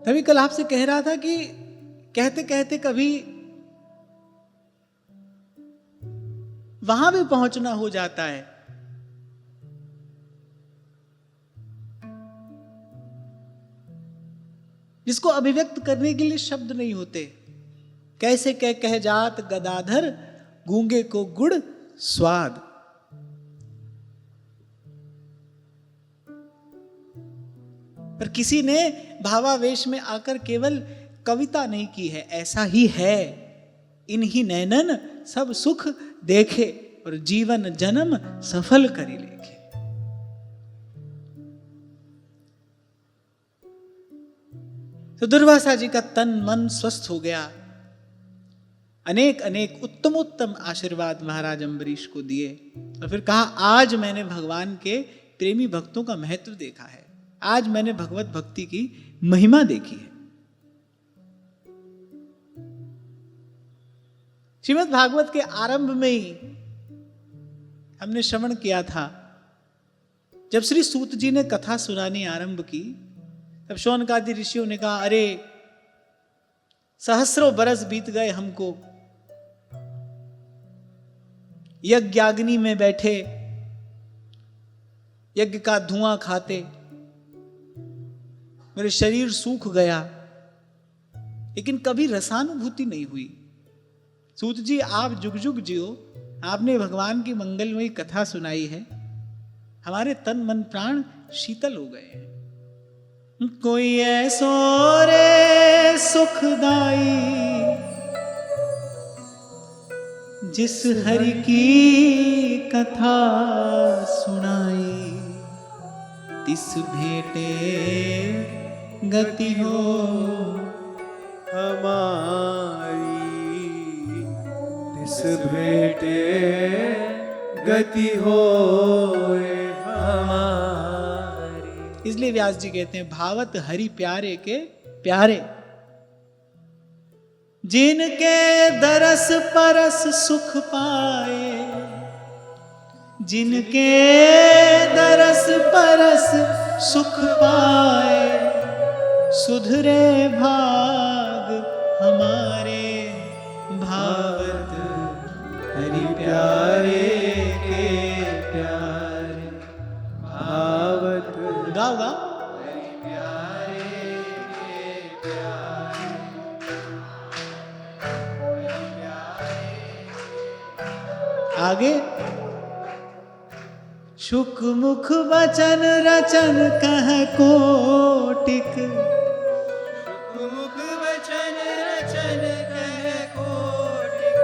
तभी कल आपसे कह रहा था कि कहते कहते कभी वहां भी पहुंचना हो जाता है। जिसको अभिव्यक्त करने के लिए शब्द नहीं होते। कैसे कह जात गदाधर, गूंगे को गुड़ स्वाद। पर किसी ने भावावेश में आकर केवल कविता नहीं की है, ऐसा ही है। इन्हीं नैनन सब सुख देखे और जीवन जन्म सफल करी लेखे। तो दुर्वासा जी का तन मन स्वस्थ हो गया। अनेक अनेक उत्तम उत्तम आशीर्वाद महाराज अम्बरीश को दिए और फिर कहा, आज मैंने भगवान के प्रेमी भक्तों का महत्व देखा है, आज मैंने भगवत भक्ति की महिमा देखी है। श्रीमद् भागवत के आरंभ में ही हमने श्रवण किया था, जब श्री सूत जी ने कथा सुनानी आरंभ की, तब शौनकादि ऋषियों ने कहा, अरे सहस्रों बरस बीत गए हमको, यज्ञाग्नि में बैठे, यज्ञ का धुआं खाते, मेरे शरीर सूख गया, लेकिन कभी रसानुभूति नहीं हुई। सूत जी, आप जुग जुग जियो, आपने भगवान की मंगलमयी कथा सुनाई है, हमारे तन मन प्राण शीतल हो गए हैं। कोई ऐसो रे सुखदाई, जिस हरि की कथा सुनाई, तिस भेटे गति हो हमारी, तिस भेटे गति होए हमारी। इसलिए व्यास जी कहते हैं, भावत हरि प्यारे के प्यारे, जिनके दरस परस सुख पाए, जिनके दरस परस सुख पाए, सुधरे भाग हमारे, भावत हरि प्यारे के प्यारे, भावत गाओ गाओ। आगे, शुक मुख वचन रचन कह कोटिक, मुख वचन रचन कह कोटिक,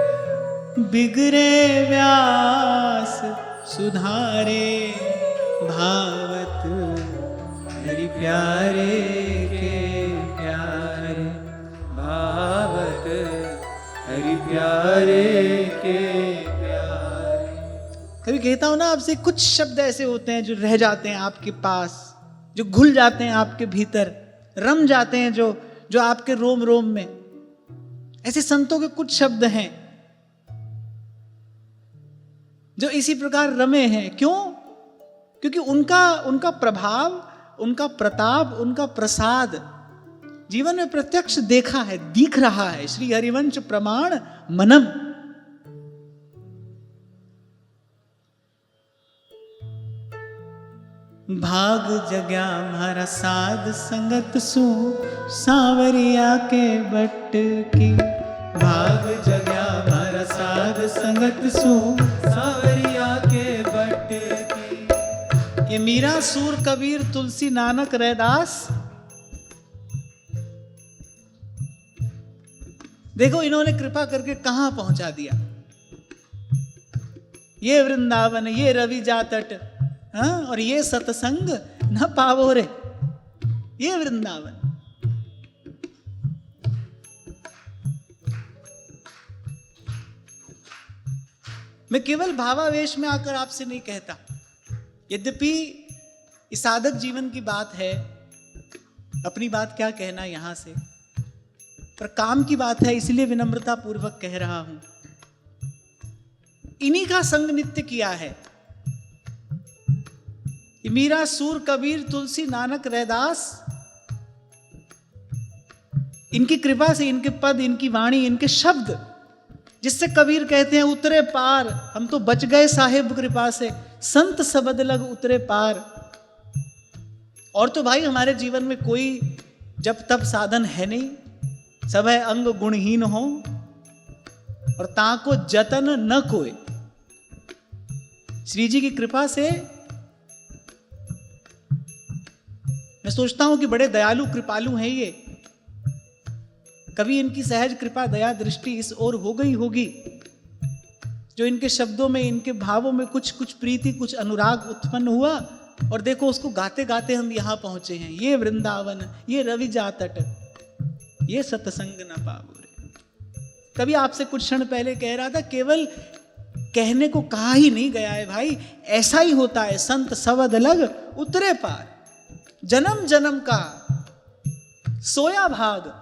बिगड़े व्यास सुधारे, भावत हरि प्यारे के प्यारे, भावत हरि प्यारे के प्यारे। कभी कहता हूं ना आपसे, कुछ शब्द ऐसे होते हैं जो रह जाते हैं आपके पास, जो घुल जाते हैं आपके भीतर, रम जाते हैं जो आपके रोम रोम में। ऐसे संतों के कुछ शब्द हैं जो इसी प्रकार रमे हैं। क्यों? क्योंकि उनका प्रभाव, उनका प्रताप, उनका प्रसाद जीवन में प्रत्यक्ष देखा है, दिख रहा है। श्री हरिवंश प्रमाण मनम। भाग जग्या म्हारा साध संगत सु, सांवरिया के बट की। भाग जग्या म्हारा साध संगत सु, सांवरिया के बट की। ये मीरा, सूर, कबीर, तुलसी, नानक, रैदास, देखो इन्होंने कृपा करके कहां पहुंचा दिया। ये वृंदावन, ये रवि जातट, हाँ, और ये सत्संग न पावो रे, ये वृंदावन। मैं केवल भावावेश में आकर आपसे नहीं कहता, यद्यपि इस साधक जीवन की बात है, अपनी बात क्या कहना यहां से, पर काम की बात है, इसलिए विनम्रता पूर्वक कह रहा हूं। इन्हीं का संग नित्य किया है। मीरा, सूर, कबीर, तुलसी, नानक, रैदास, इनकी कृपा से, इनके पद, इनकी वाणी, इनके शब्द, जिससे कबीर कहते हैं उतरे पार, हम तो बच गए साहिब कृपा से, संत सबद लग उतरे पार। और तो भाई हमारे जीवन में कोई जब तब साधन है नहीं, सब है अंग गुणहीन हो और ताको जतन न कोई। श्री जी की कृपा से मैं सोचता हूं कि बड़े दयालु कृपालु हैं ये। कभी इनकी सहज कृपा दया दृष्टि इस ओर हो गई होगी, जो इनके शब्दों में, इनके भावों में कुछ प्रीति, कुछ अनुराग उत्पन्न हुआ, और देखो उसको गाते गाते हम यहां पहुंचे हैं। ये वृंदावन, ये रवि जातट, ये सत्संग न पावो रे। कभी आपसे कुछ क्षण पहले कह रहा था, केवल कहने को कहा ही नहीं गया है भाई, ऐसा ही होता है। संत सवद लग उतरे पार, जन्म जन्म का सोया भाग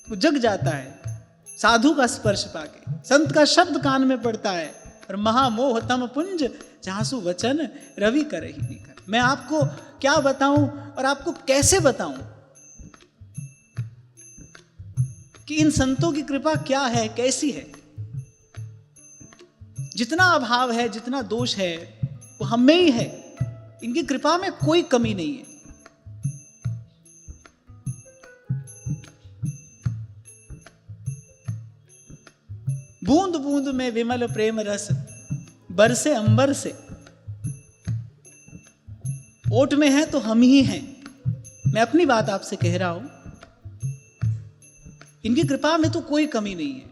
वो जग जाता है साधु का स्पर्श पाके, संत का शब्द कान में पड़ता है, और महामोह तम पुंज झांसु वचन रवि करहि निकर। मैं आपको क्या बताऊं और आपको कैसे बताऊं कि इन संतों की कृपा क्या है, कैसी है। जितना अभाव है, जितना दोष है, वो हम में ही है। इनकी कृपा में कोई कमी नहीं है। बूंद बूंद में विमल प्रेम रस बरसे अंबर से, ओट में है तो हम ही हैं। मैं अपनी बात आपसे कह रहा हूं, इनकी कृपा में तो कोई कमी नहीं है।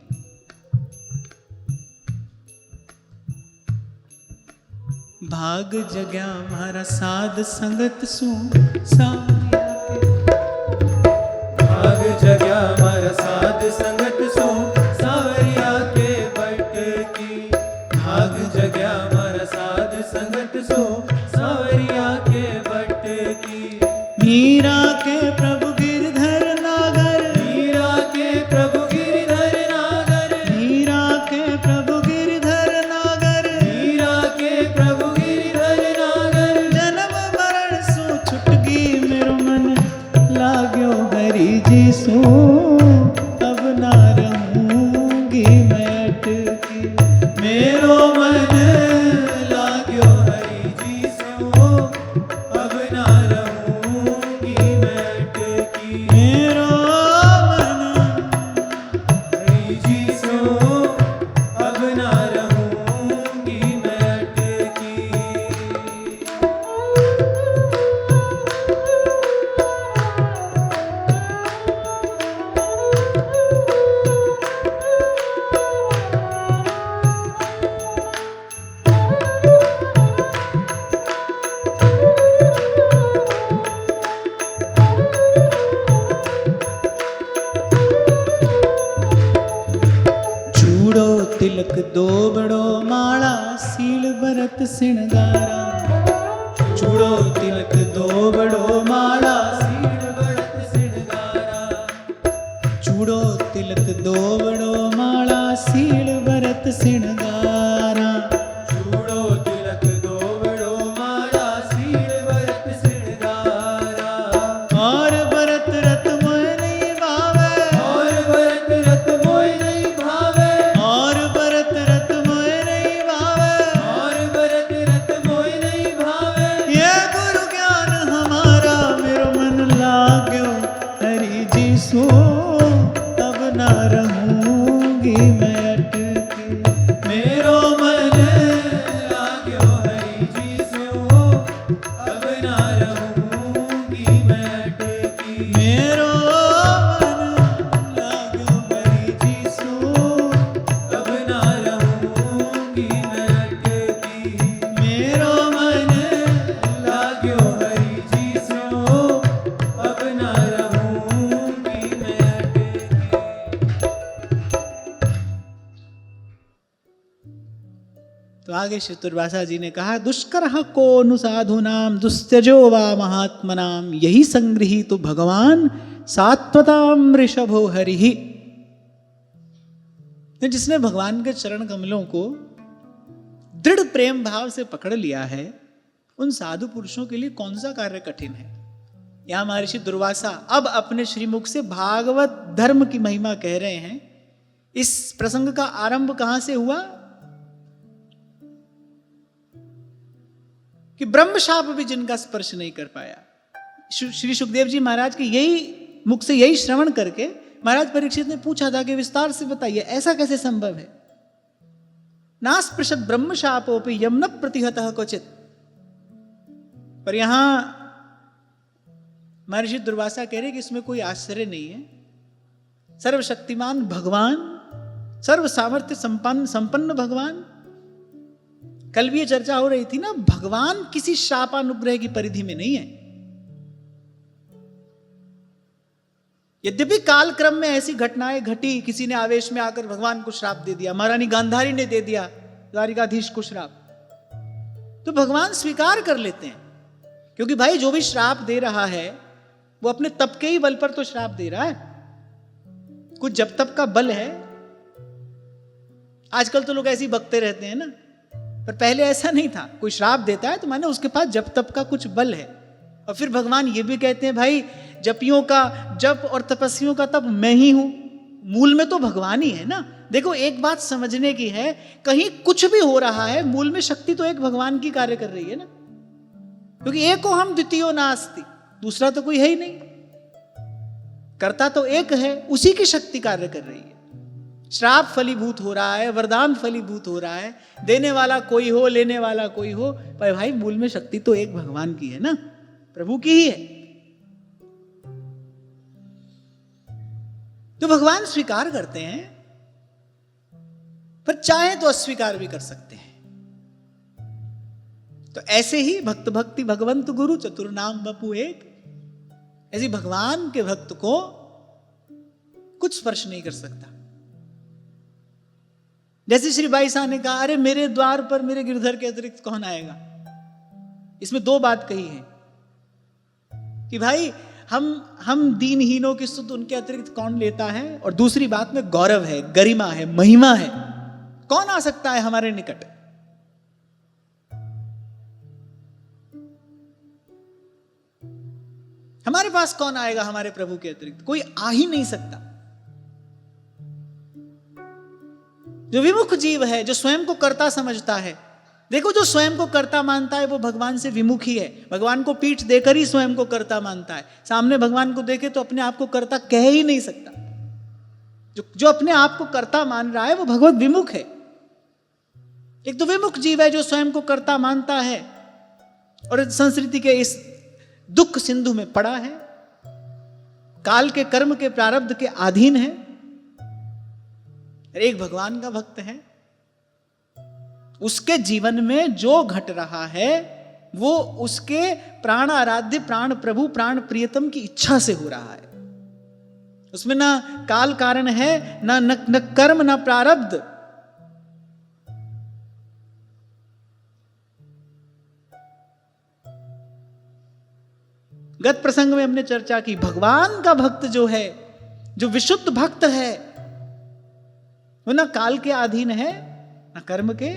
भाग जग्या हमारा साध संगत सु सावरिया के, भाग जग्या हमारा साध संगत सो सावरिया के बट की। भाग जग्या हमारा साध संगत सो सावरिया के बट की। मीरा के प्रभु गिरधर नागर, मीरा के प्रभु गिरधर नागर, मीरा के प्रभु गिरधर नागर, मीरा के प्रभु गिरधर नागर। जन्म मरण सो छुटगी मेरो मन लाग्यो हरि जी सो, अब ना रहूंगी मैं अटकी। मेरो मन लाग्यो हरि जी सो, अब ना रहूंगी मैं अटकी। मेरो मन हरि जी सो, अब ना रहूंगी मैं अटकी। चूड़ो तिलक दो बड़ो माला सील भरत सिणगारा, चूड़ो तिलक दो बड़ो माला सील भरत सिणगारा। चूड़ो तिलक दो बड़ो माला सील भरत सिणगारा। चूड़ो तिलक दो बड़ो माला सील भरत सिणगारा। और भरत रत मोह नहीं भावे, और भरत रत मोह नहीं भावे, और भरत रत मोह नहीं भावे। और भरत रत मोह नहीं भावे। ये गुरु ज्ञान हमारा मेरो मन लाग्यो हरि जी सो, अब ना रहूंगी मैं अटकी। मेरो मन लाग्यो हरि जी सो, अब ना रहूंगी मैं अटकी। मेरो मन लाग्यो हरि जी सो, अब ना रहूंगी मैं अटकी। मेरो मन लाग्यो हरि जी सो, अब ना रहूंगी मैं अटकी। तो आगे श्री दुर्वासा जी ने कहा, दुष्कर को नु साधु नाम दुस्त्यजो वा महात्मनाम, यही संग्रही तो भगवान सात्वताम ऋषभो हरिहि। जिसने भगवान के चरण कमलों को दृढ़ प्रेम भाव से पकड़ लिया है, उन साधु पुरुषों के लिए कौन सा कार्य कठिन है। यहां महर्षि दुर्वासा अब अपने श्रीमुख से भागवत धर्म की महिमा कह रहे हैं। इस प्रसंग का आरंभ कहां से हुआ कि ब्रह्मशाप भी जिनका स्पर्श नहीं कर पाया। श्री सुखदेव जी महाराज के यही मुख से यही श्रवण करके महाराज परीक्षित ने पूछा था कि विस्तार से बताइए ऐसा कैसे संभव है। नास्पृशत ब्रह्मशापोपि यम न प्रतिहतः क्वचित। पर यहां महर्षि दुर्वासा कह रहे कि इसमें कोई आश्चर्य नहीं है। सर्वशक्तिमान भगवान, सर्व सामर्थ्य संपन्न भगवान। कल भी ये चर्चा हो रही थी ना, भगवान किसी शापानुग्रह की परिधि में नहीं है। यद्यपि काल क्रम में ऐसी घटनाएं घटी, किसी ने आवेश में आकर भगवान को श्राप दे दिया, महारानी गांधारी ने दे दिया द्वारिकाधीश को श्राप, तो भगवान स्वीकार कर लेते हैं। क्योंकि भाई जो भी श्राप दे रहा है वो अपने तप के ही बल पर तो श्राप दे रहा है। कुछ जब तप का बल है। आजकल तो लोग ऐसे ही बकते रहते हैं ना, पर पहले ऐसा नहीं था। कोई श्राप देता है तो माने उसके पास जब तप का कुछ बल है। और फिर भगवान ये भी कहते हैं भाई जपियों का जप और तपस्वियों का तप मैं ही हूं। मूल में तो भगवान ही है ना। देखो एक बात समझने की है, कहीं कुछ भी हो रहा है मूल में शक्ति तो एक भगवान की कार्य कर रही है ना। क्योंकि एको हम द्वितीयो नास्ति, दूसरा तो कोई है ही नहीं। कर्ता तो एक है, उसी की शक्ति कार्य कर रही है। श्राप फलीभूत हो रहा है, वरदान फलीभूत हो रहा है, देने वाला कोई हो लेने वाला कोई हो, पर भाई मूल में शक्ति तो एक भगवान की है ना, प्रभु की ही है। तो भगवान स्वीकार करते हैं, पर चाहे तो अस्वीकार भी कर सकते हैं। तो ऐसे ही भक्त भक्ति भगवंत गुरु चतुर्नाम बपु एक, ऐसी भगवान के भक्त को कुछ स्पर्श नहीं कर सकता। जैसे श्री बाई साहब ने कहा, अरे मेरे द्वार पर मेरे गिरधर के अतिरिक्त कौन आएगा। इसमें दो बात कही है कि भाई हम दीनहीनों की स्तुति उनके अतिरिक्त कौन लेता है, और दूसरी बात में गौरव है, गरिमा है, महिमा है। कौन आ सकता है हमारे निकट। हमारे पास कौन आएगा हमारे प्रभु के अतिरिक्त, कोई आ ही नहीं सकता। जो विमुख जीव है, जो स्वयं को कर्ता समझता है, देखो जो स्वयं को कर्ता मानता है वो भगवान से विमुख ही है। भगवान को पीठ देकर ही स्वयं को कर्ता मानता है। सामने भगवान को देखे तो अपने आप को कर्ता कह ही नहीं सकता। जो अपने आप को कर्ता मान रहा है वो भगवत विमुख है। एक तो विमुख जीव है जो स्वयं को कर्ता मानता है और संस्कृति के इस दुख सिंधु में पड़ा है, काल के कर्म के प्रारब्ध के अधीन है। एक भगवान का भक्त है, उसके जीवन में जो घट रहा है वो उसके प्राण आराध्य, प्राण प्रभु, प्राण प्रियतम की इच्छा से हो रहा है। उसमें ना काल कारण है, न कर्म, न प्रारब्ध। गत प्रसंग में हमने चर्चा की, भगवान का भक्त जो है, जो विशुद्ध भक्त है, वो ना काल के अधीन है ना कर्म के।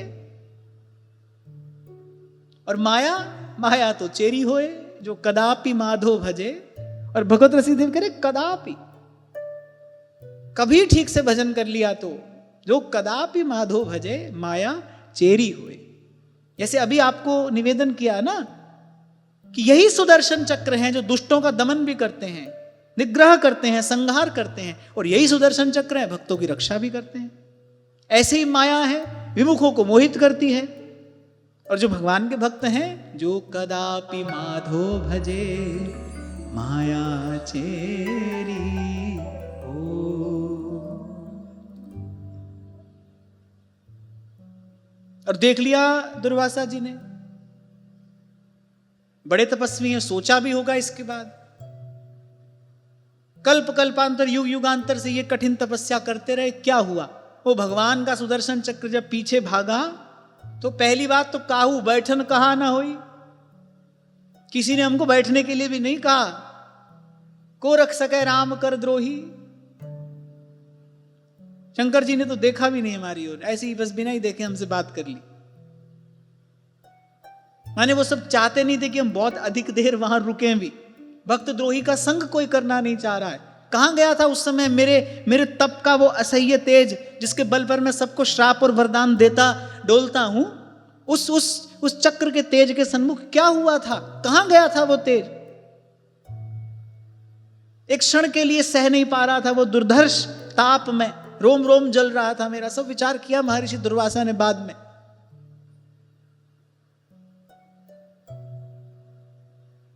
और माया तो चेरी होए जो कदापि माधो भजे। और भगवत रसिदेव कह रहे कदापि, कभी ठीक से भजन कर लिया तो जो कदापि माधो भजे माया चेरी होए। जैसे अभी आपको निवेदन किया ना कि यही सुदर्शन चक्र हैं जो दुष्टों का दमन भी करते हैं, निग्रह करते हैं, संहार करते हैं, और यही सुदर्शन चक्र है भक्तों की रक्षा भी करते हैं। ऐसे ही माया है, विमुखों को मोहित करती है। और जो भगवान के भक्त हैं, जो कदापि माधो भजे माया चेरी हो। और देख लिया दुर्वासा जी ने, बड़े तपस्वी हैं, सोचा भी होगा इसके बाद। कल्प कल्पांतर युग युगांतर से ये कठिन तपस्या करते रहे, क्या हुआ। वो भगवान का सुदर्शन चक्र जब पीछे भागा तो पहली बात तो काहू बैठन कहा ना हुई। किसी ने हमको बैठने के लिए भी नहीं कहा। को रख सके राम कर द्रोही। शंकर जी ने तो देखा भी नहीं हमारी ओर, ऐसे ही बस बिना ही देखे हमसे बात कर ली। माने वो सब चाहते नहीं थे कि हम बहुत अधिक देर वहां रुकें भी, भक्त द्रोही का संग कोई करना नहीं चाह रहा है। कहां गया था उस समय मेरे तप का वो असह्य तेज, जिसके बल पर मैं सबको श्राप और वरदान देता डोलता हूं। उस चक्र के तेज के सन्मुख क्या हुआ था? कहां गया था वो तेज? एक क्षण के लिए सह नहीं पा रहा था वो दुर्धर्ष ताप में, रोम रोम जल रहा था मेरा। सब विचार किया महर्षि दुर्वासा ने बाद में।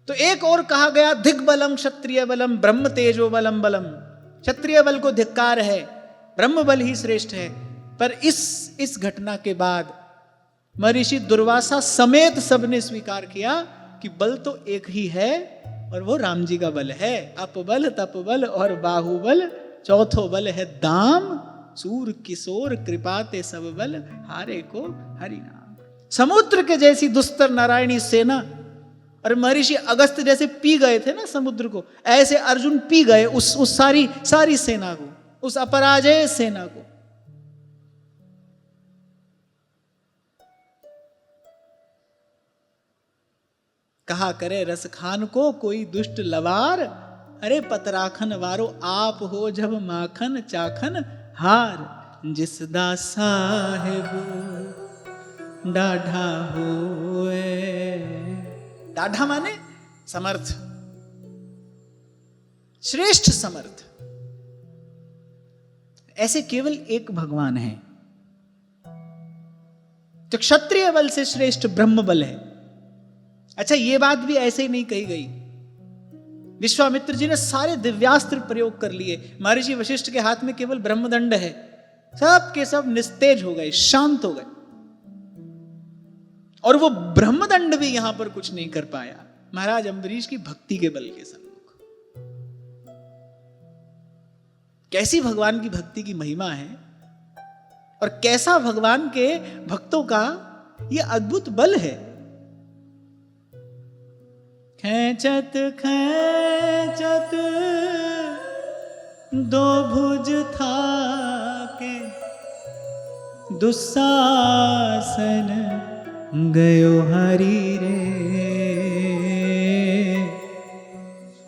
तो एक और कहा गया, दिग्बलम क्षत्रिय बलम ब्रह्म तेजो बलम बलम। क्षत्रिय बल को धिक्कार है, ब्रह्म बल ही श्रेष्ठ है। पर इस घटना के बाद महर्षि दुर्वासा समेत सबने स्वीकार किया कि बल तो एक ही है, और वो राम जी का बल है। अपबल तपबल और बाहुबल, चौथो बल है दाम। सूर किशोर कृपाते सब बल, हारे को हरि नाम। समुद्र के जैसी दुस्तर नारायणी सेना, और महर्षि अगस्त जैसे पी गए थे ना समुद्र को, ऐसे अर्जुन पी गए उस सारी सेना को, उस अपराजय सेना को। कहा करे रस खान को कोई दुष्ट लवार, अरे पतराखन वारो आप हो जब माखन चाखन हार। जिस दा साहेब डाढ़ा होए, डाढ़ा माने समर्थ, श्रेष्ठ समर्थ। ऐसे केवल एक भगवान है। तो क्षत्रिय बल से श्रेष्ठ ब्रह्म बल है। अच्छा, ये बात भी ऐसे ही नहीं कही गई। विश्वामित्र जी ने सारे दिव्यास्त्र प्रयोग कर लिए, महर्षि वशिष्ठ के हाथ में केवल ब्रह्मदंड है। सब के सब निस्तेज हो गए, शांत हो गए, और वो ब्रह्मदंड भी यहां पर कुछ नहीं कर पाया महाराज अम्बरीश की भक्ति के बल के सन्मुख। कैसी भगवान की भक्ति की महिमा है, और कैसा भगवान के भक्तों का ये अद्भुत बल है। खेचत खेचत दो भुज था के, दुस्साहसन गयो हरि रे।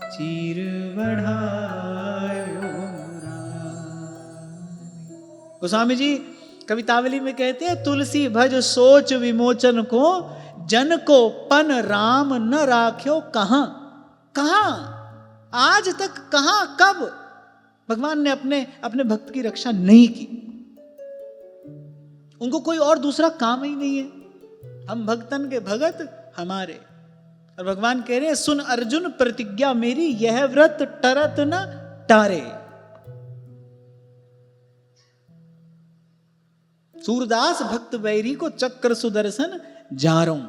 चीर बढ़ायो गोस्वामी जी कवितावली में कहते हैं, तुलसी भज सोच विमोचन को, जन को पन राम न राख्यो कहां। कहां आज तक, कहां कब भगवान ने अपने भक्त की रक्षा नहीं की। उनको कोई और दूसरा काम ही नहीं है। हम भक्तन के भगत हमारे, और भगवान कह रहे हैं, सुन अर्जुन प्रतिज्ञा मेरी, यह व्रत टरत न टारे। सूरदास भक्त बैरी को चक्र सुदर्शन जारों।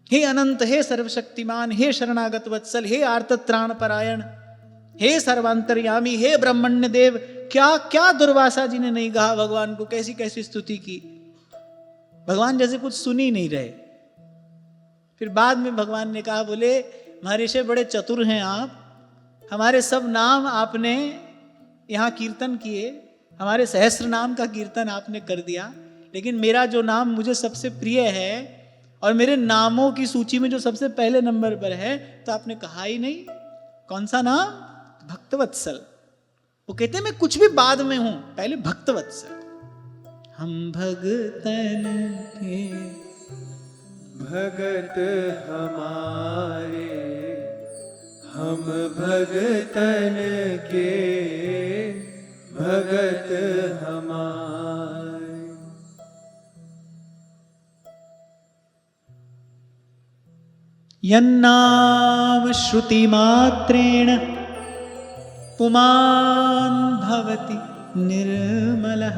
हे अनंत, हे सर्वशक्तिमान, हे शरणागत वत्सल, हे आर्त त्राण परायण, हे सर्वांतर्यामी, हे ब्रह्मण्य देव। क्या क्या दुर्वासा जी ने नहीं कहा भगवान को, कैसी कैसी स्तुति की। भगवान जैसे कुछ सुन ही नहीं रहे। फिर बाद में भगवान ने कहा, बोले महर्षि बड़े चतुर हैं आप, हमारे सब नाम आपने यहाँ कीर्तन किए, हमारे सहस्त्र नाम का कीर्तन आपने कर दिया, लेकिन मेरा जो नाम मुझे सबसे प्रिय है और मेरे नामों की सूची में जो सबसे पहले नंबर पर है, तो आपने कहा ही नहीं। कौन सा नाम? भक्तवत्सल। वो कहते हैं मैं कुछ भी बाद में हूं, पहले भक्तवत्सल। हम भगतन के भगत हमारे, हम भगतन के भगत हमारे। यन्नाम श्रुति मात्रेण पुमान् भवति निर्मलः,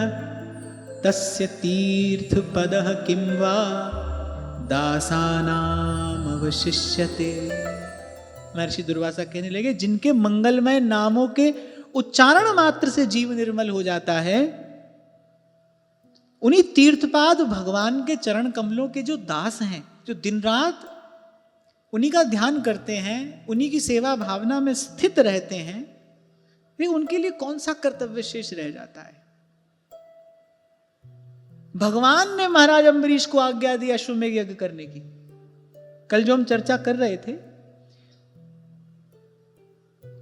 तस्य तीर्थ पदः किं वा दासानाम अवशिष्यते। महर्षि दुर्वासा कहने लगे, जिनके मंगलमय नामों के उच्चारण मात्र से जीव निर्मल हो जाता है, उन्हीं तीर्थपाद भगवान के चरण कमलों के जो दास हैं, जो दिन रात उन्हीं का ध्यान करते हैं, उन्हीं की सेवा भावना में स्थित रहते हैं, फिर उनके लिए कौन सा कर्तव्य शेष रह जाता है। भगवान ने महाराज अम्बरीश को आज्ञा दी अश्वमेध यज्ञ करने की, कल जो हम चर्चा कर रहे थे,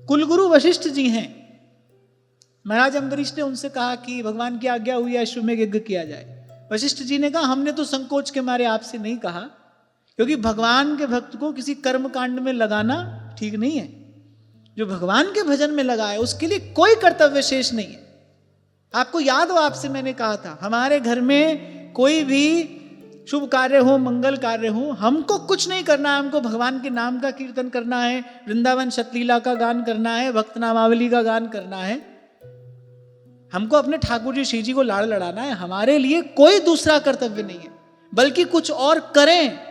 कुलगुरु वशिष्ठ जी हैं। महाराज अम्बरीश ने उनसे कहा कि भगवान की आज्ञा हुई है अश्वमेध यज्ञ किया जाए। वशिष्ठ जी ने कहा हमने तो संकोच के मारे आपसे नहीं कहा, क्योंकि भगवान के भक्त को किसी कर्म कांड में लगाना ठीक नहीं है। जो भगवान के भजन में लगा है उसके लिए कोई कर्तव्य शेष नहीं है। आपको याद हो, आपसे मैंने कहा था हमारे घर में कोई भी शुभ कार्य हो, मंगल कार्य हो, हमको कुछ नहीं करना है। हमको भगवान के नाम का कीर्तन करना है, वृंदावन शतलीला का गान करना है, भक्त नामावली का गान करना है। हमको अपने ठाकुर जी श्री जी को लाड़ लड़ाना है। हमारे लिए कोई दूसरा कर्तव्य नहीं है, बल्कि कुछ और करें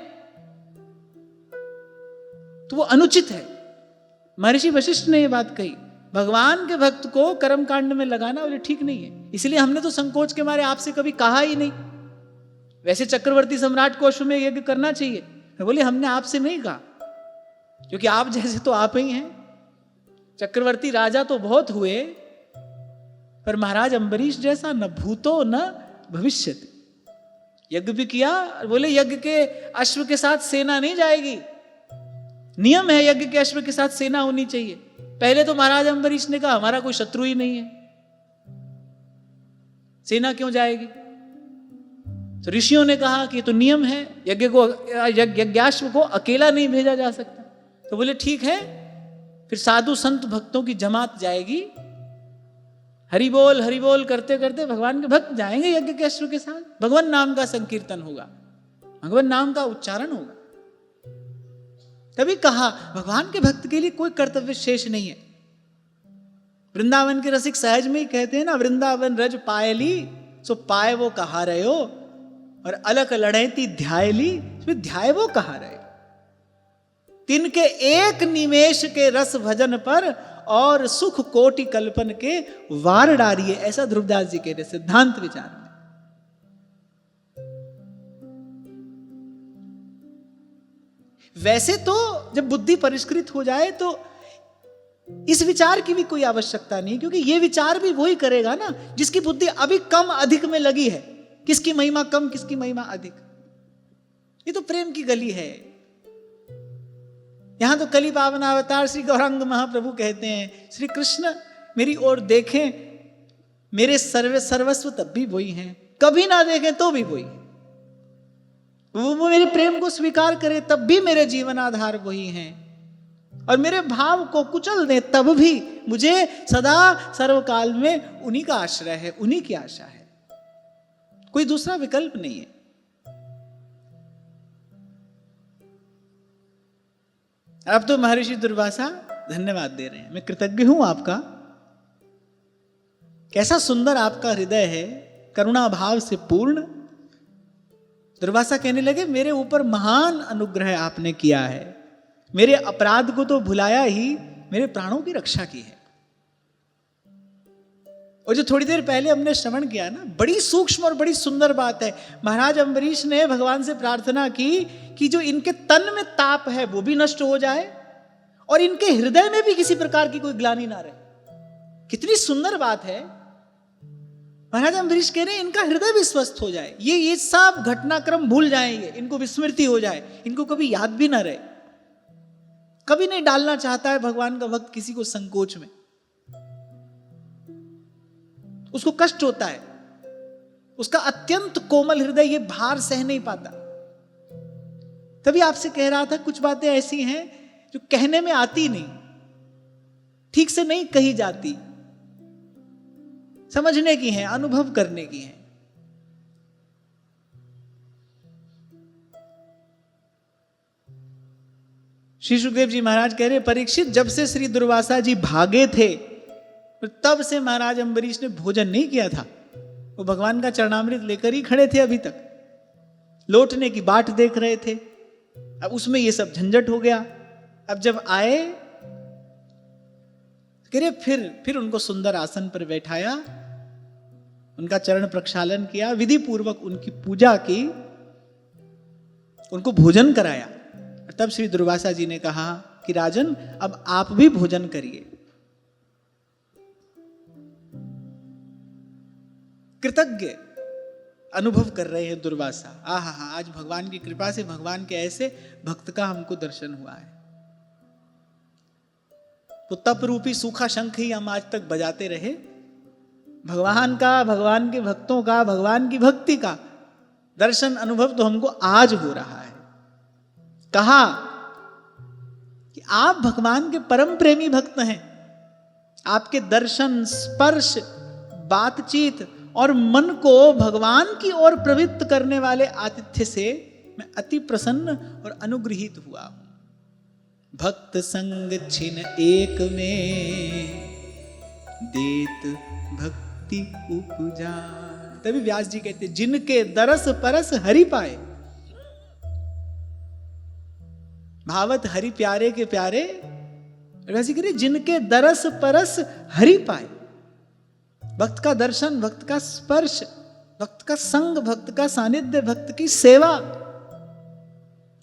तो वो अनुचित है। महर्षि वशिष्ठ ने ये बात कही, भगवान के भक्त को कर्म कांड में लगाना बोले ठीक नहीं है। इसलिए हमने तो संकोच के मारे आपसे कभी कहा ही नहीं। वैसे चक्रवर्ती सम्राट को अश्वमेध यज्ञ करना चाहिए, बोले हमने आपसे नहीं कहा, क्योंकि आप जैसे तो आप ही हैं। चक्रवर्ती राजा तो बहुत हुए, पर महाराज अम्बरीश जैसा न भूतो न भविष्यति। यज्ञ भी किया, बोले यज्ञ के अश्व के साथ सेना नहीं जाएगी। नियम है यज्ञ के अश्व के साथ सेना होनी चाहिए। पहले तो महाराज अम्बरीश ने कहा हमारा कोई शत्रु ही नहीं है, सेना क्यों जाएगी। तो ऋषियों ने कहा कि तो नियम है, यज्ञाश्व को अकेला नहीं भेजा जा सकता। तो बोले ठीक है, फिर साधु संत भक्तों की जमात जाएगी, हरि बोल करते करते भगवान के भक्त जाएंगे यज्ञ के अश्व के साथ। भगवान नाम का संकीर्तन होगा, भगवान नाम का उच्चारण होगा। तभी कहा भगवान के भक्त के लिए कोई कर्तव्य शेष नहीं है। वृंदावन के रसिक सहज में ही कहते हैं ना, वृंदावन रज पायली सो पाए वो कहा रहे हो, और अलक लड़ेती ध्याय ली ध्याय वो कहा रहे। तिनके एक निमेश के रस भजन पर और सुख कोटि कल्पन के वार डारिए, ऐसा ध्रुवदास जी कहते सिद्धांत विचार में। वैसे तो जब बुद्धि परिष्कृत हो जाए तो इस विचार की भी कोई आवश्यकता नहीं, क्योंकि ये विचार भी वही करेगा ना जिसकी बुद्धि अभी कम अधिक में लगी है। किसकी महिमा कम, किसकी महिमा अधिक, ये तो प्रेम की गली है। यहां तो कली पावन अवतार श्री गौरांग महाप्रभु कहते हैं, श्री कृष्ण मेरी ओर देखें, मेरे सर्वस्व तब भी वही हैं, कभी ना देखें तो भी वही। वो मेरे प्रेम को स्वीकार करे तब भी मेरे जीवन आधार वही हैं, और मेरे भाव को कुचल दे तब भी मुझे सदा सर्वकाल में उन्हीं का आश्रय है, उन्हीं की आशा है, कोई दूसरा विकल्प नहीं है। अब तो महर्षि दुर्वासा धन्यवाद दे रहे हैं, मैं कृतज्ञ हूं आपका। कैसा सुंदर आपका हृदय है, करुणा भाव से पूर्ण। दुर्वासा कहने लगे मेरे ऊपर महान अनुग्रह आपने किया है, मेरे अपराध को तो भुलाया ही, मेरे प्राणों की रक्षा की है। और जो थोड़ी देर पहले हमने श्रवण किया ना, बड़ी सूक्ष्म और बड़ी सुंदर बात है। महाराज अम्बरीश ने भगवान से प्रार्थना की कि जो इनके तन में ताप है वो भी नष्ट हो जाए, और इनके हृदय में भी किसी प्रकार की कोई ग्लानि ना रहे। कितनी सुंदर बात है। महाराज अम्बरीश कह रहे हैं इनका हृदय भी स्वस्थ हो जाए, ये सब घटनाक्रम भूल जाएंगे, इनको विस्मृति हो जाए, इनको कभी याद भी ना रहे। कभी नहीं डालना चाहता है भगवान का भक्त किसी को संकोच में, उसको कष्ट होता है, उसका अत्यंत कोमल हृदय ये भार सह नहीं पाता। तभी आपसे कह रहा था कुछ बातें ऐसी हैं जो कहने में आती नहीं, ठीक से नहीं कही जाती, समझने की हैं, अनुभव करने की हैं। श्री सुखदेव जी महाराज कह रहे परीक्षित जब से श्री दुर्वासा जी भागे थे तब से महाराज अम्बरीश ने भोजन नहीं किया था। वो भगवान का चरणामृत लेकर ही खड़े थे, अभी तक लौटने की बाट देख रहे थे। अब उसमें ये सब झंझट हो गया। अब जब आए कह रहे फिर उनको सुंदर आसन पर बैठाया, उनका चरण प्रक्षालन किया, विधि पूर्वक उनकी पूजा की, उनको भोजन कराया। तब श्री दुर्वासा जी ने कहा कि राजन अब आप भी भोजन करिए। कृतज्ञ अनुभव कर रहे हैं दुर्वासा। आहा हा, आज भगवान की कृपा से भगवान के ऐसे भक्त का हमको दर्शन हुआ है। तो तप रूपी सूखा शंख ही हम आज तक बजाते रहे। भगवान का, भगवान के भक्तों का, भगवान की भक्ति का दर्शन अनुभव तो हमको आज हो रहा है। कहा कि आप भगवान के परम प्रेमी भक्त हैं। आपके दर्शन, स्पर्श, बातचीत और मन को भगवान की ओर प्रवृत्त करने वाले आतिथ्य से मैं अति प्रसन्न और अनुग्रहित हुआ हूं। भक्त संग छिन एक में देत भक्ति उपजा। तभी व्यास जी कहते जिनके दरस परस हरि पाए। भावत हरि प्यारे के प्यारे, वैसे करिए जिनके दरस परस हरि पाए। भक्त का दर्शन, भक्त का स्पर्श, भक्त का संग, भक्त का सानिध्य, भक्त की सेवा,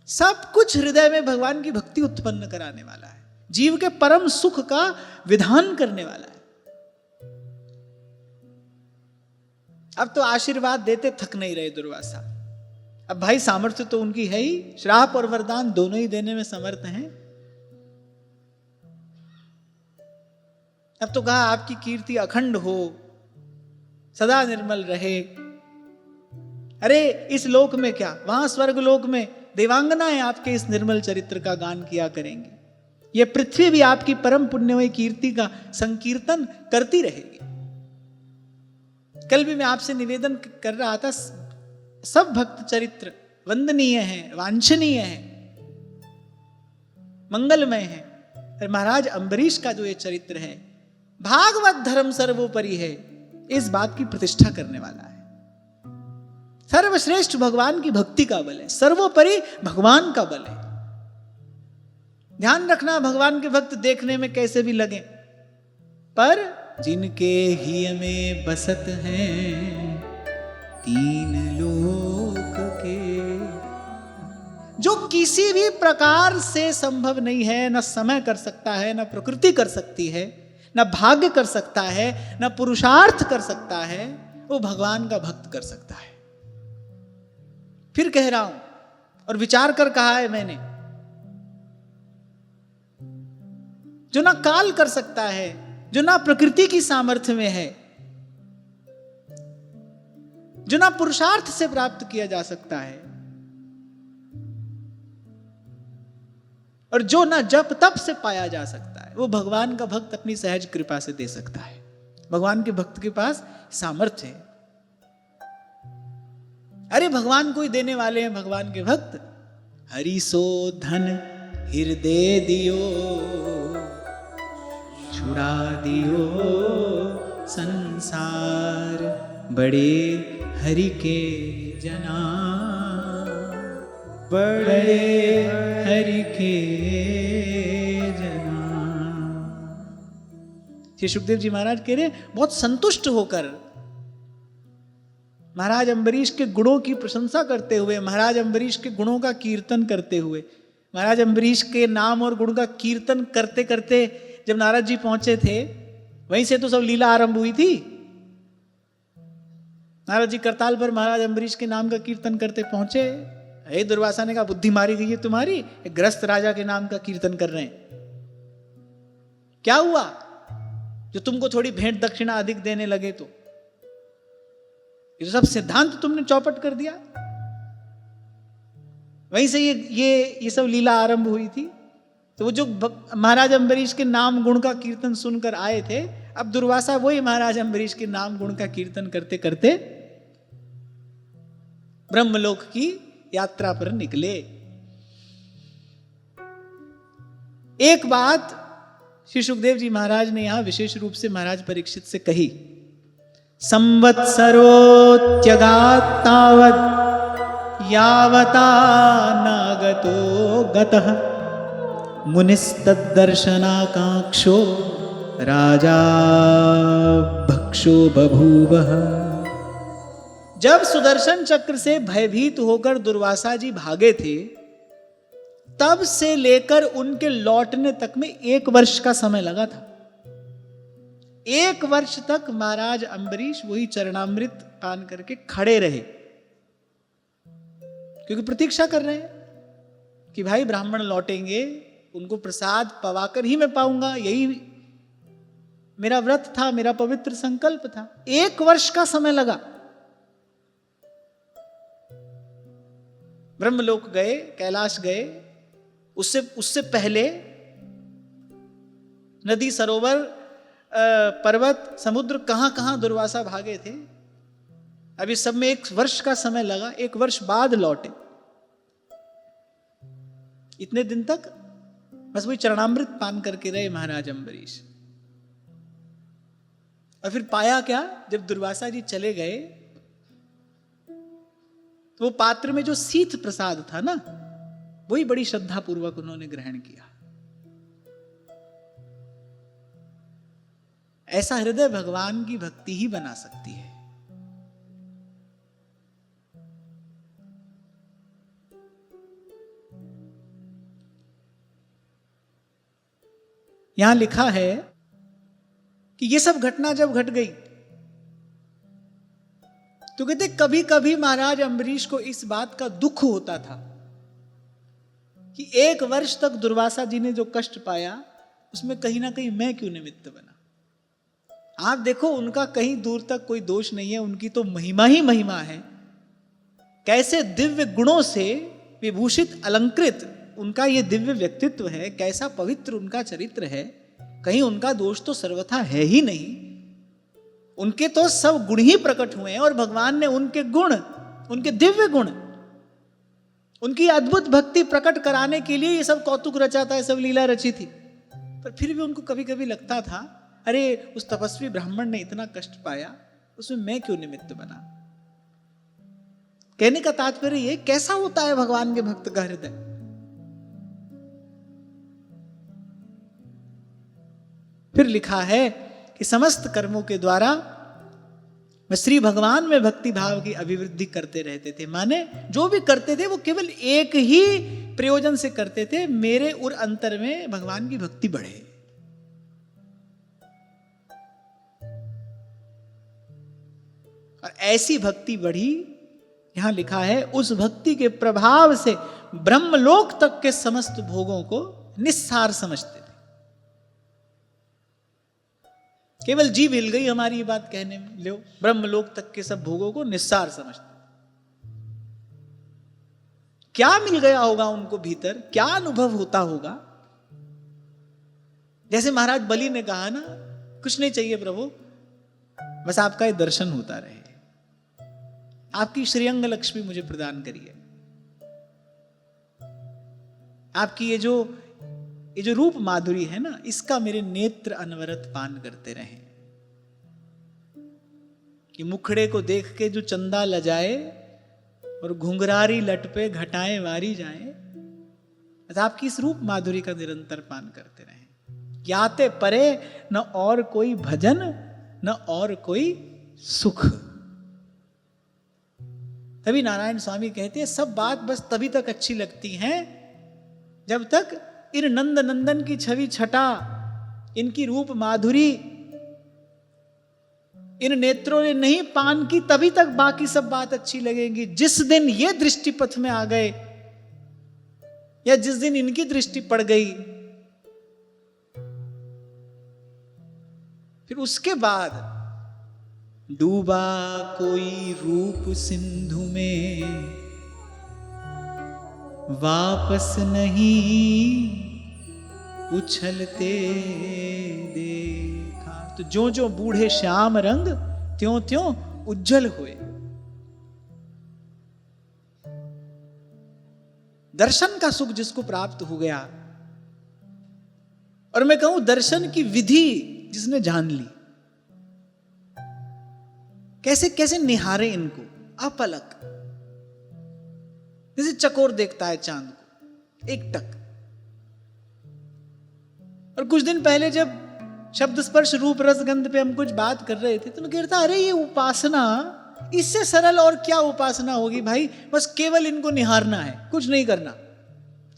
सब कुछ हृदय में भगवान की भक्ति उत्पन्न कराने वाला है। जीव के परम सुख का विधान करने वाला है। अब तो आशीर्वाद देते थक नहीं रहे दुर्वासा। अब भाई सामर्थ्य तो उनकी है ही, श्राप और वरदान दोनों ही देने में समर्थ हैं। अब तो कहा आपकी कीर्ति अखंड हो, सदा निर्मल रहे। अरे इस लोक में क्या, वहां स्वर्ग लोक में देवांगनाएं आपके इस निर्मल चरित्र का गान किया करेंगे। यह पृथ्वी भी आपकी परम पुण्यमय कीर्ति का संकीर्तन करती रहेगी। कल भी मैं आपसे निवेदन कर रहा था, सब भक्त चरित्र वंदनीय हैं, वांछनीय हैं, मंगलमय हैं। और महाराज अम्बरीश का जो ये चरित्र है, भागवत धर्म सर्वोपरि है, इस बात की प्रतिष्ठा करने वाला है। सर्वश्रेष्ठ भगवान की भक्ति का बल है, सर्वोपरि भगवान का बल है। ध्यान रखना, भगवान के भक्त देखने में कैसे भी लगे, पर जिनके हिय में बसत हैं तीन लोक के, जो किसी भी प्रकार से संभव नहीं है, न समय कर सकता है, न प्रकृति कर सकती है, न भाग्य कर सकता है, न पुरुषार्थ कर सकता है, वो भगवान का भक्त कर सकता है। फिर कह रहा हूं और विचार कर कहा है मैंने, जो ना काल कर सकता है, जो ना प्रकृति की सामर्थ्य में है, जो ना पुरुषार्थ से प्राप्त किया जा सकता है, और जो ना जप तप से पाया जा सकता है, वो भगवान का भक्त अपनी सहज कृपा से दे सकता है। भगवान के भक्त के पास सामर्थ्य है। अरे भगवान को ही देने वाले हैं भगवान के भक्त। हरि सो धन हृदय दियो, छुड़ा दियो संसार, बड़े हरि के जना, बड़े हरि के जना। श्री सुखदेव जी महाराज कह रहे, बहुत संतुष्ट होकर महाराज अम्बरीश के गुणों की प्रशंसा करते हुए, महाराज अम्बरीश के गुणों का कीर्तन करते हुए, महाराज अम्बरीश के नाम और गुण का कीर्तन करते करते जब नारद जी पहुंचे थे, वहीं से तो सब लीला आरंभ हुई थी। नारद जी करताल पर महाराज अम्बरीश के नाम का कीर्तन करते पहुंचे। हे दुर्वासा ने कहा, बुद्धि मारी गई है तुम्हारी, एक ग्रस्त राजा के नाम का कीर्तन कर रहे हैं। क्या हुआ जो तुमको थोड़ी भेंट दक्षिणा अधिक देने लगे? तो ये सब सिद्धांत तुमने चौपट कर दिया। वहीं से ये सब लीला आरंभ हुई थी। तो वो जो महाराज अम्बरीश के नाम गुण का कीर्तन सुनकर आए थे, अब दुर्वासा वही महाराज अम्बरीश के नाम गुण का कीर्तन करते करते ब्रह्मलोक की यात्रा पर निकले। एक बात श्री सुखदेव जी महाराज ने यहां विशेष रूप से महाराज परीक्षित से कही, संवत्सरोत्यगात् तावत् यावता नागतो गतः मुनिस्तद्दर्शनाकांक्षो राजा भक्षो बभूवः। जब सुदर्शन चक्र से भयभीत होकर दुर्वासा जी भागे थे, तब से लेकर उनके लौटने तक में 1 वर्ष का समय लगा था। 1 वर्ष तक महाराज अम्बरीश वही चरणामृत पान करके खड़े रहे। क्योंकि प्रतीक्षा कर रहे हैं कि भाई ब्राह्मण लौटेंगे, उनको प्रसाद पवाकर ही मैं पाऊंगा, यही मेरा व्रत था, मेरा पवित्र संकल्प था। 1 वर्ष का समय लगा। ब्रह्मलोक गए, कैलाश गए, उससे पहले नदी, सरोवर, पर्वत, समुद्र, कहां कहां दुर्वासा भागे थे। अभी सब में 1 वर्ष का समय लगा। 1 वर्ष बाद लौटे। इतने दिन तक बस वही चरणामृत पान करके रहे महाराज अम्बरीश। और फिर पाया क्या, जब दुर्वासा जी चले गए तो वो पात्र में जो शीत प्रसाद था ना, वही बड़ी श्रद्धा पूर्वक उन्होंने ग्रहण किया। ऐसा हृदय भगवान की भक्ति ही बना सकती है। यहां लिखा है कि ये सब घटना जब घट गई तो कहते कभी कभी महाराज अम्बरीश को इस बात का दुख होता था कि 1 वर्ष तक दुर्वासा जी ने जो कष्ट पाया उसमें कहीं ना कहीं मैं क्यों निमित्त बना। आप देखो, उनका कहीं दूर तक कोई दोष नहीं है, उनकी तो महिमा ही महिमा है। कैसे दिव्य गुणों से विभूषित, अलंकृत उनका ये दिव्य व्यक्तित्व है, कैसा पवित्र उनका चरित्र है। कहीं उनका दोष तो सर्वथा है ही नहीं। उनके तो सब गुण ही प्रकट हुए हैं और भगवान ने उनके गुण, उनके दिव्य गुण, उनकी अद्भुत भक्ति प्रकट कराने के लिए ये सब कौतुक रचा था, ये सब लीला रची थी। पर फिर भी उनको कभी कभी लगता था, अरे उस तपस्वी ब्राह्मण ने इतना कष्ट पाया, उसमें मैं क्यों निमित्त बना। कहने का तात्पर्य ये, कैसा होता है भगवान के भक्त का हृदय। फिर लिखा है कि समस्त कर्मों के द्वारा मैं श्री भगवान में भक्ति भाव की अभिवृद्धि करते रहते थे। माने जो भी करते थे वो केवल एक ही प्रयोजन से करते थे, मेरे और अंतर में भगवान की भक्ति बढ़े। और ऐसी भक्ति बढ़ी, यहां लिखा है, उस भक्ति के प्रभाव से ब्रह्मलोक तक के समस्त भोगों को निस्सार समझते थे। केवल जीभ हिल गई हमारी ये बात कहने में, लो ब्रह्मलोक तक के सब भोगों को निस्सार समझते। क्या मिल गया होगा उनको भीतर, क्या अनुभव होता होगा। जैसे महाराज बलि ने कहा ना, कुछ नहीं चाहिए प्रभु, बस आपका ये दर्शन होता रहे, आपकी श्रीअंग लक्ष्मी मुझे प्रदान करिए, आपकी ये जो रूप माधुरी है ना, इसका मेरे नेत्र अनवरत पान करते रहें। कि मुखड़े को देख के जो चंदा लजाए और घुंघरारी लट पे घटाएं वारी जाए, अतः आपकी इस रूप माधुरी का निरंतर पान करते रहें। याते परे न और कोई भजन न और कोई सुख। तभी नारायण स्वामी कहते हैं, सब बात बस तभी तक अच्छी लगती है जब तक इन नंद नंदन की छवि छटा, इनकी रूप माधुरी इन नेत्रों ने नहीं पान की, तभी तक बाकी सब बात अच्छी लगेगी। जिस दिन ये दृष्टि पथ में आ गए या जिस दिन इनकी दृष्टि पड़ गई, फिर उसके बाद डूबा कोई रूप सिंधु में वापस नहीं उछलते देखा। तो जो जो बूढ़े श्याम रंग त्यों त्यों उज्जवल हुए। दर्शन का सुख जिसको प्राप्त हो गया, और मैं कहूं दर्शन की विधि जिसने जान ली, कैसे कैसे निहारे इनको अपलक, जैसे चकोर देखता है चांद को एक टक। और कुछ दिन पहले जब शब्द स्पर्श रूप रस गंध पे हम कुछ बात कर रहे थे तो मैं कह रहा था, अरे ये उपासना, इससे सरल और क्या उपासना होगी भाई। बस केवल इनको निहारना है, कुछ नहीं करना।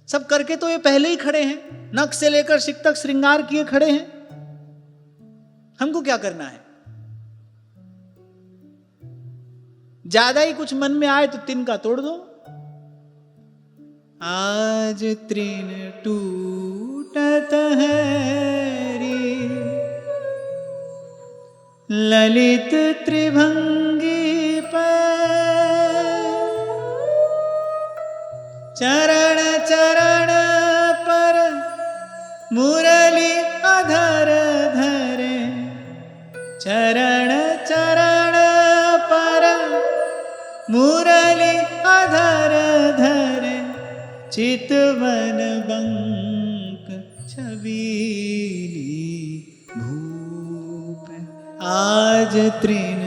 सब करके तो ये पहले ही खड़े हैं, नख से लेकर शिक तक श्रृंगार किए खड़े हैं। हमको क्या करना है? ज्यादा ही कुछ मन में आए तो तिनका तोड़ दो, आज तृण टूटत हैरी, ललित त्रिभंगी पर, चरण चरण पर मुरली अधर धरे, चरण चरण पर मुरली अधर धरे, चितवन बंक छबीली भूप। आज तृण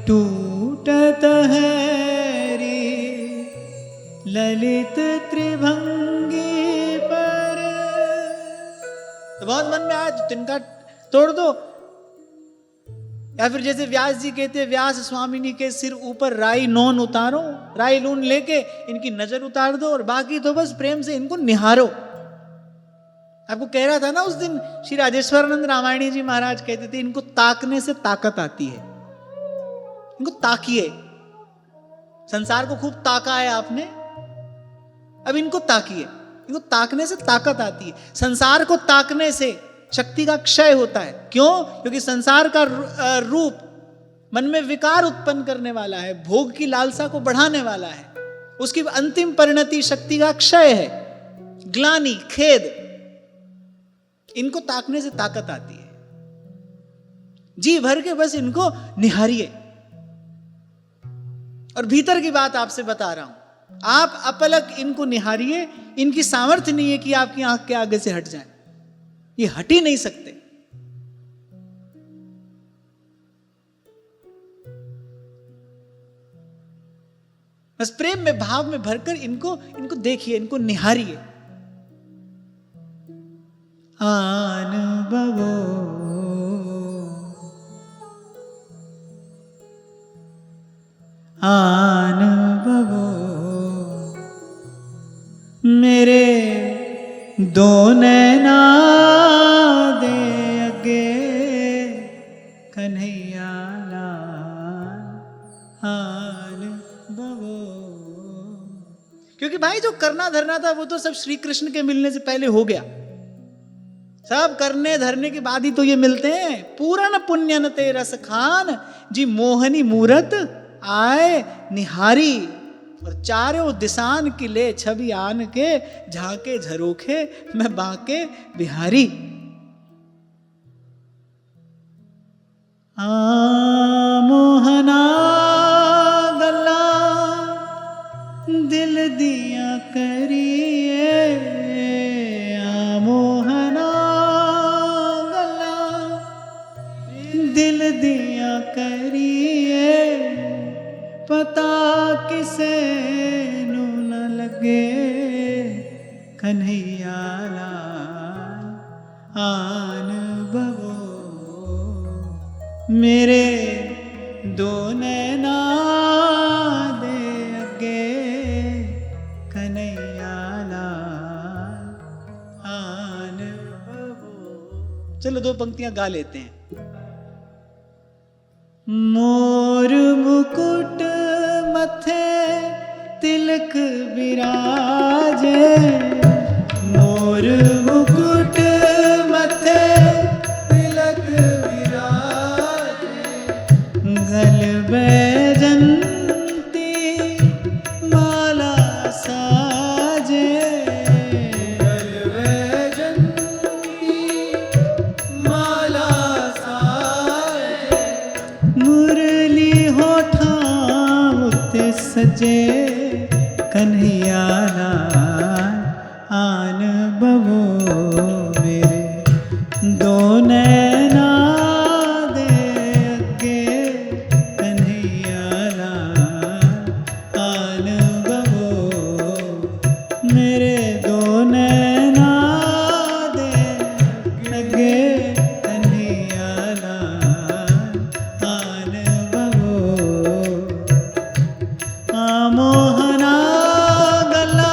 टूटत हैरी, ललित त्रिभंगी पर। तो बहुत मन में आया, तिनका तोड़ दो, या फिर जैसे व्यास जी कहते, व्यास स्वामिनी के सिर ऊपर राई नोन उतारो, राई लून लेके इनकी नजर उतार दो और बाकी तो बस प्रेम से इनको निहारो। आपको कह रहा था ना उस दिन, श्री राजेश्वरानंद रामायणी जी महाराज कहते थे, इनको ताकने से ताकत आती है, इनको ताकिए। संसार को खूब ताका है आपने, अब इनको ताकिए, इनको ताकने से ताकत आती है। संसार को ताकने से शक्ति का क्षय होता है। क्यों? क्योंकि संसार का रूप मन में विकार उत्पन्न करने वाला है, भोग की लालसा को बढ़ाने वाला है, उसकी अंतिम परिणति शक्ति का क्षय है, ग्लानि, खेद। इनको ताकने से ताकत आती है। जी भर के बस इनको निहारिए। और भीतर की बात आपसे बता रहा हूं, आप अपलक इनको निहारिए। इनकी सामर्थ्य नहीं है कि आपकी आंख के आगे से हट जाए, ये हट ही नहीं सकते। बस प्रेम में, भाव में भरकर इनको देखिए, इनको निहारिए। आन बवो आन बवो मेरे दो नैना दे अगे कन्हैया लाल आन बवो। क्योंकि भाई जो करना धरना था वो तो सब श्री कृष्ण के मिलने से पहले हो गया। सब करने धरने के बाद ही तो ये मिलते हैं। पूरन पुण्यन ते रस खान जी मोहनी मूरत आए निहारी। और चारों दिसान की ले छवि आन के झाके झरोखे मैं बाके बिहारी। मोहना गला दिल दिया करिए, मोहना गला दिल दिया करिए, पता किसे नू न लगे कन्हैया लाल आन बवो मेरे दो नैना दे अगे कन्हैया लाल आन बवो। चलो दो पंक्तियां गा लेते हैं। मोर मुकुट मथे तिलक विराजे, मोर मुकुट मथे तिलक विराजे, गल बैजंती माला साजे, गल बैजंती माला साजे, मुरली होठां उत्ते सजे कन्हैया लाल आन बवो मेरे दो नैना दे अगे कन्हैया लाल आन बवो मेरे दो नैना दे अगे कन्हैया लाल आन बवो। मोहना गला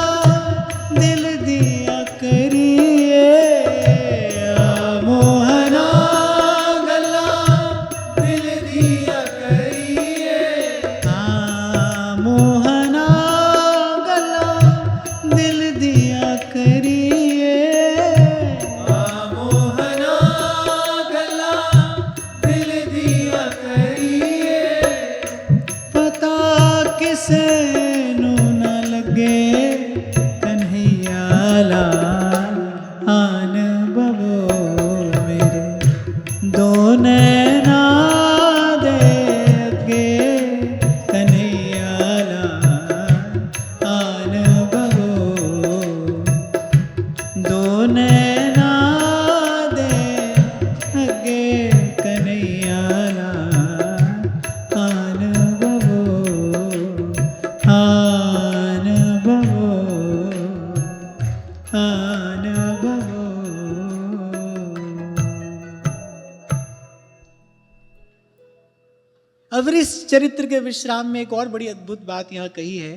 अब इस चरित्र के विश्राम में एक और बड़ी अद्भुत बात यहां कही है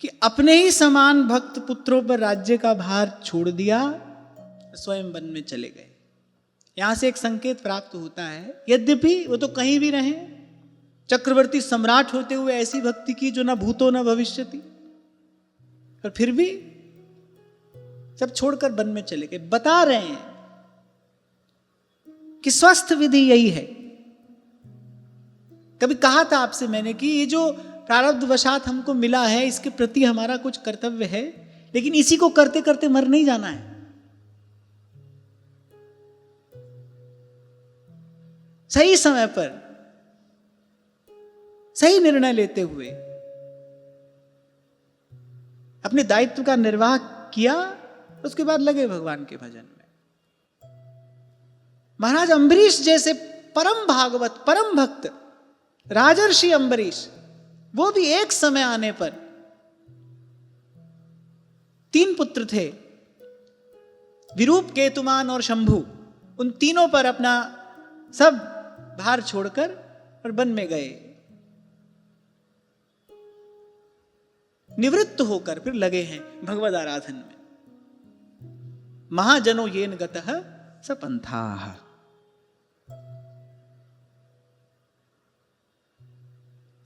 कि अपने ही समान भक्त पुत्रों पर राज्य का भार छोड़ दिया, स्वयं वन में चले गए। यहां से एक संकेत प्राप्त होता है, यद्यपि वो तो कहीं भी रहे, चक्रवर्ती सम्राट होते हुए ऐसी भक्ति की जो ना भूतो न भविष्यति, पर फिर भी सब छोड़कर वन में चले गए। बता रहे हैं कि स्वस्थ विधि यही है। कभी कहा था आपसे मैंने कि ये जो प्रारब्ध वशात हमको मिला है, इसके प्रति हमारा कुछ कर्तव्य है, लेकिन इसी को करते करते मर नहीं जाना है। सही समय पर सही निर्णय लेते हुए अपने दायित्व का निर्वाह किया, उसके बाद लगे भगवान के भजन में। महाराज अम्बरीश जैसे परम भागवत, परम भक्त राजर्षि अम्बरीश, वो भी एक समय आने पर, 3 पुत्र थे, विरूप, केतुमान और शंभु, उन तीनों पर अपना सब भार छोड़कर और वन में गए। निवृत्त होकर फिर लगे हैं भगवद आराधन में। महाजनो येन गतः सपंथाः।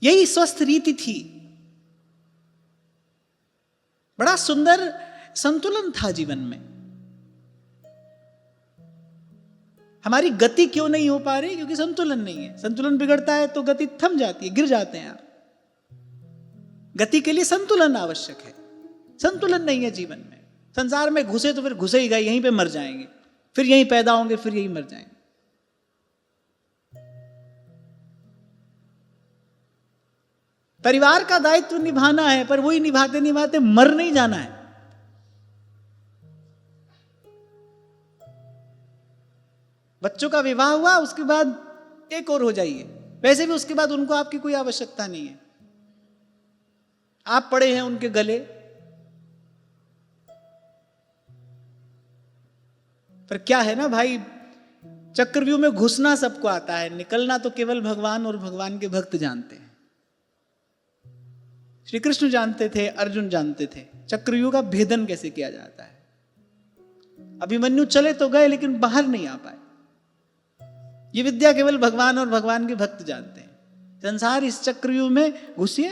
यही स्वस्थ रीति थी। बड़ा सुंदर संतुलन था जीवन में। हमारी गति क्यों नहीं हो पा रही? क्योंकि संतुलन नहीं है। संतुलन बिगड़ता है तो गति थम जाती है, गिर जाते हैं आप। गति के लिए संतुलन आवश्यक है। संतुलन नहीं है जीवन में। संसार में घुसे तो फिर घुसे ही गए, यहीं पे मर जाएंगे, फिर यहीं पैदा होंगे, फिर यहीं मर जाएंगे। परिवार का दायित्व निभाना है, पर वही निभाते निभाते मर नहीं जाना है। बच्चों का विवाह हुआ, उसके बाद एक और हो जाइए, वैसे भी उसके बाद उनको आपकी कोई आवश्यकता नहीं है। आप पड़े हैं उनके गले, पर क्या है ना भाई, चक्रव्यूह में घुसना सबको आता है, निकलना तो केवल भगवान और भगवान के भक्त जानते हैं। श्री कृष्ण जानते थे, अर्जुन जानते थे चक्रव्यूह का भेदन कैसे किया जाता है। अभिमन्यु चले तो गए, लेकिन बाहर नहीं आ पाए। ये विद्या केवल भगवान और भगवान के भक्त जानते हैं। संसार इस चक्रव्यूह में घुसिए,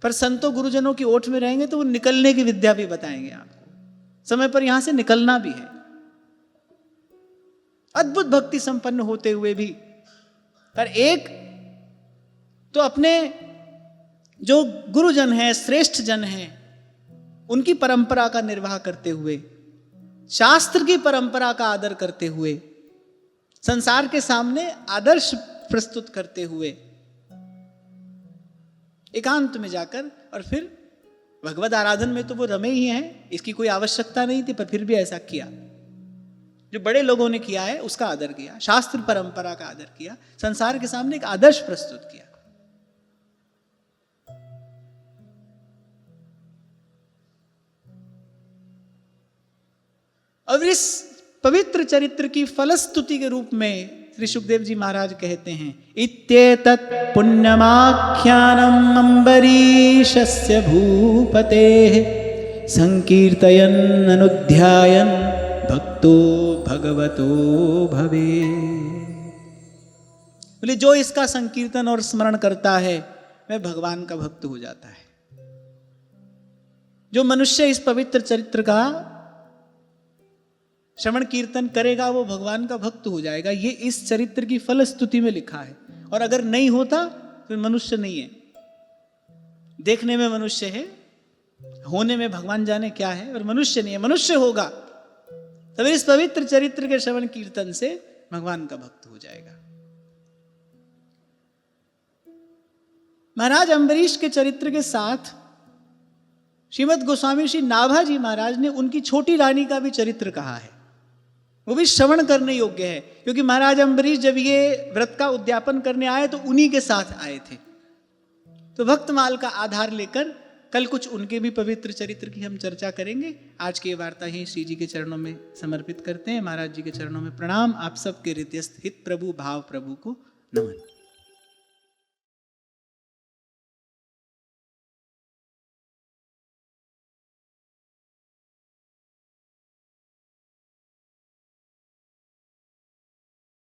पर संतों गुरुजनों की ओट में रहेंगे तो वो निकलने की विद्या भी बताएंगे आपको। समय पर यहां से निकलना भी है। अद्भुत भक्ति संपन्न होते हुए भी, पर एक तो अपने जो गुरुजन हैं, श्रेष्ठ जन हैं, उनकी परंपरा का निर्वाह करते हुए, शास्त्र की परंपरा का आदर करते हुए, संसार के सामने आदर्श प्रस्तुत करते हुए, एकांत में जाकर, और फिर भगवद आराधन में तो वो रमे ही हैं, इसकी कोई आवश्यकता नहीं थी, पर फिर भी ऐसा किया। जो बड़े लोगों ने किया है उसका आदर किया, शास्त्र परंपरा का आदर किया, संसार के सामने एक आदर्श प्रस्तुत किया। और इस पवित्र चरित्र की फलस्तुति के रूप में श्री सुखदेव जी महाराज कहते हैं, इत्येतत् पुण्यमाख्यानम् अम्बरीशस्य भूपतेः संकीर्तयन् अनुध्यायन् भक्तो भगवतो भवे। बोले जो इसका संकीर्तन और स्मरण करता है वह भगवान का भक्त हो जाता है। जो मनुष्य इस पवित्र चरित्र का श्रवण कीर्तन करेगा वो भगवान का भक्त हो जाएगा। ये इस चरित्र की फलस्तुति में लिखा है। और अगर नहीं होता तो मनुष्य नहीं है। देखने में मनुष्य है, होने में भगवान जाने क्या है, और मनुष्य नहीं है। मनुष्य होगा तब इस पवित्र चरित्र के श्रवण कीर्तन से भगवान का भक्त हो जाएगा। महाराज अम्बरीश के चरित्र के साथ श्रीमद् गोस्वामी श्री नाभाजी महाराज ने उनकी छोटी रानी का भी चरित्र कहा है। वो भी श्रवण करने योग्य है, क्योंकि महाराज अम्बरीश जब ये व्रत का उद्यापन करने आए तो उन्हीं के साथ आए थे। तो भक्तमाल का आधार लेकर कल कुछ उनके भी पवित्र चरित्र की हम चर्चा करेंगे। आज की ये वार्ता ही श्री जी के चरणों में समर्पित करते हैं। महाराज जी के चरणों में प्रणाम। आप सबके हृदयस्थ हित प्रभु भाव प्रभु को नमन।